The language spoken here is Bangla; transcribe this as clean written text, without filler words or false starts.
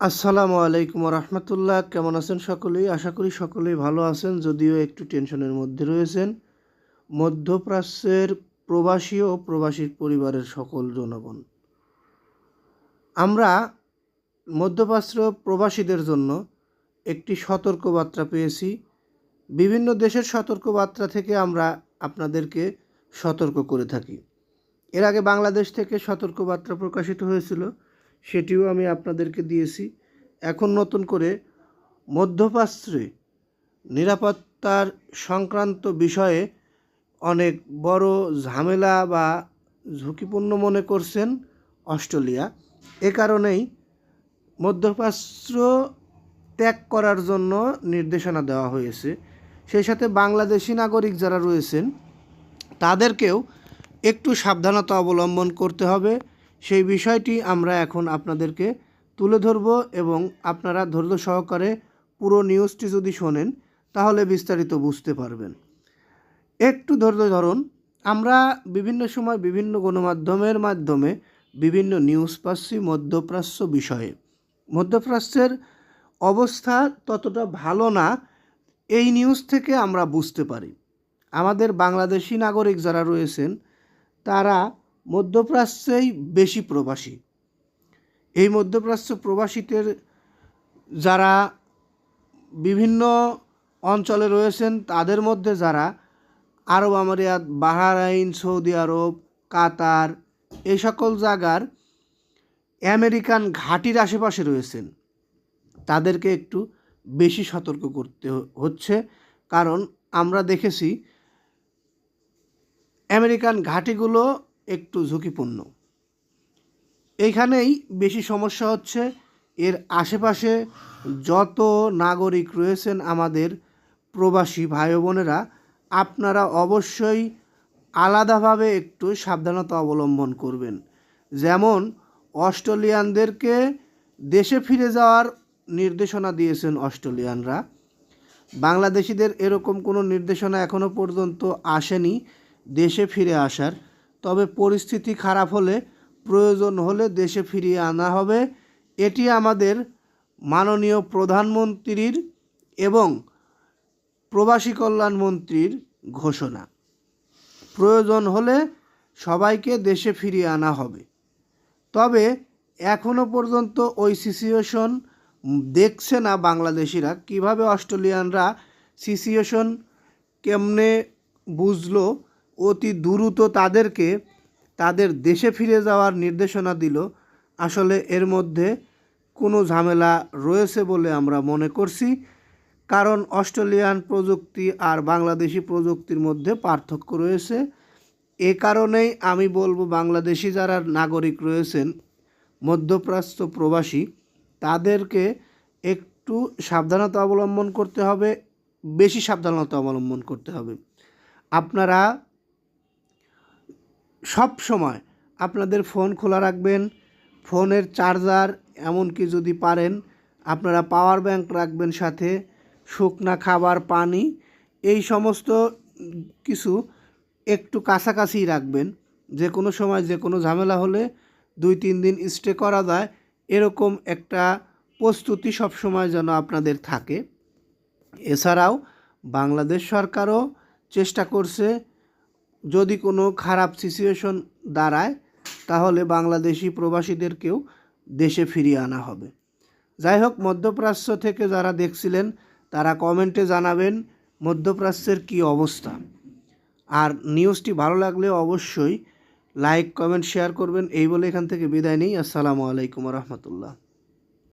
আসসালামু আলাইকুম রহমতুল্লাহ। কেমন আছেন সকলেই? আশা করি সকলেই ভালো আছেন, যদিও একটু টেনশনের মধ্যে রয়েছেন। মধ্যপ্রাচ্যের প্রবাসী ও প্রবাসীর পরিবারের সকল জনগণ, আমরা মধ্যপ্রাচ্য প্রবাসীদের জন্য একটি সতর্কবার্তা পেয়েছি। বিভিন্ন দেশের সতর্কবার্তা থেকে আমরা আপনাদেরকে সতর্ক করে থাকি। এর আগে বাংলাদেশ থেকে সতর্কবার্তা প্রকাশিত হয়েছিল, সেটিও আমি আপনাদেরকে দিয়েছি। এখন নতুন করে মধ্যপ্রাচ্যে নিরাপত্তার সংক্রান্ত বিষয়ে অনেক বড় ঝামেলা বা ঝুঁকিপূর্ণ মনে করছেন অস্ট্রেলিয়া। এ কারণেই মধ্যপ্রাচ্য ত্যাগ করার জন্য নির্দেশনা দেওয়া হয়েছে। সেই সাথে বাংলাদেশি নাগরিক যারা রয়েছেন তাদেরকেও একটু সাবধানতা অবলম্বন করতে হবে। সেই বিষয়টি আমরা এখন আপনাদেরকে তুলে ধরব এবং আপনারা ধৈর্য সহকারে পুরো নিউজটি যদি শোনেন তাহলে বিস্তারিত বুঝতে পারবেন। একটু ধৈর্য ধরুন। আমরা বিভিন্ন সময় বিভিন্ন গণমাধ্যমের মাধ্যমে বিভিন্ন নিউজ পাচ্ছি মধ্যপ্রাচ্য বিষয়ে। মধ্যপ্রাচ্যের অবস্থা ততটা ভালো না, এই নিউজ থেকে আমরা বুঝতে পারি। আমাদের বাংলাদেশি নাগরিক যারা রয়েছেন তারা মধ্যপ্রাচ্যেই বেশি প্রবাসী। এই মধ্যপ্রাচ্য প্রবাসীদের যারা বিভিন্ন অঞ্চলে রয়েছেন তাদের মধ্যে যারা আরব আমিরাত, বাহরাইন, সৌদি আরব, কাতার এই সকল জায়গার আমেরিকান ঘাঁটির আশেপাশে রয়েছেন তাদেরকে একটু বেশি সতর্ক করতে হচ্ছে। কারণ আমরা দেখেছি আমেরিকান ঘাঁটিগুলো একটু ঝুঁকিপূর্ণ। এইখানেই বেশি সমস্যা হচ্ছে। এর আশেপাশে যত নাগরিক রয়েছেন আমাদের প্রবাসী ভাই বোনেরা, আপনারা অবশ্যই আলাদাভাবে একটু সাবধানতা অবলম্বন করবেন। যেমন অস্ট্রেলিয়ানদেরকে দেশে ফিরে যাওয়ার নির্দেশনা দিয়েছেন অস্ট্রেলিয়ানরা। বাংলাদেশিদের এরকম কোনো নির্দেশনা এখনও পর্যন্ত আসেনি দেশে ফিরে আসার। তবে পরিস্থিতি খারাপ হলে, প্রয়োজন হলে দেশে ফিরিয়ে আনা হবে। এটি আমাদের মাননীয় প্রধানমন্ত্রীর এবং প্রবাসী কল্যাণ মন্ত্রীর ঘোষণা। প্রয়োজন হলে সবাইকে দেশে ফিরিয়ে আনা হবে। তবে এখনও পর্যন্ত ওই সিচুয়েশন দেখছে না বাংলাদেশিরা। কিভাবে অস্ট্রেলিয়ানরা সিচুয়েশন কেমনে বুঝলো, অতি দ্রুত তাদেরকে তাদের দেশে ফিরে যাওয়ার নির্দেশনা দিল। আসলে এর মধ্যে কোনো ঝামেলা রয়েছে বলে আমরা মনে করছি। কারণ অস্ট্রেলিয়ান প্রযুক্তি আর বাংলাদেশি প্রযুক্তির মধ্যে পার্থক্য রয়েছে। এ কারণেই আমি বলবো বাংলাদেশি যারা নাগরিক রয়েছেন মধ্যপ্রাচ্য প্রবাসী, তাদেরকে একটু সাবধানতা অবলম্বন করতে হবে, বেশি সাবধানতা অবলম্বন করতে হবে। আপনারা সব সময় আপনাদের ফোন খোলা রাখবেন, ফোনের চার্জার, এমনকি যদি পারেন আপনারা পাওয়ার ব্যাংক রাখবেন সাথে, শুকনা খাবার, পানি, এই সমস্ত কিছু একটু কাছাকাছি রাখবেন। যে কোনো সময় যে কোনো ঝামেলা হলে 2-3 দিন স্টে করা যায়, এরকম একটা প্রস্তুতি সবসময় যেন আপনাদের থাকে। এছাড়াও বাংলাদেশ সরকারও চেষ্টা করছে যদি কোনো খারাপ সিচুয়েশন দাঁড়ায় তাহলে বাংলাদেশি প্রবাসীদেরকেও দেশে ফিরিয়ে আনা হবে। যাই হোক, মধ্যপ্রাচ্য থেকে যারা দেখছিলেন তারা কমেন্টে জানাবেন মধ্যপ্রাচ্যের কী অবস্থা। আর নিউজটি ভালো লাগলে অবশ্যই লাইক, কমেন্ট, শেয়ার করবেন। এই বলে এখান থেকে বিদায় নিই। আসসালামু আলাইকুম রহমতুল্লাহ।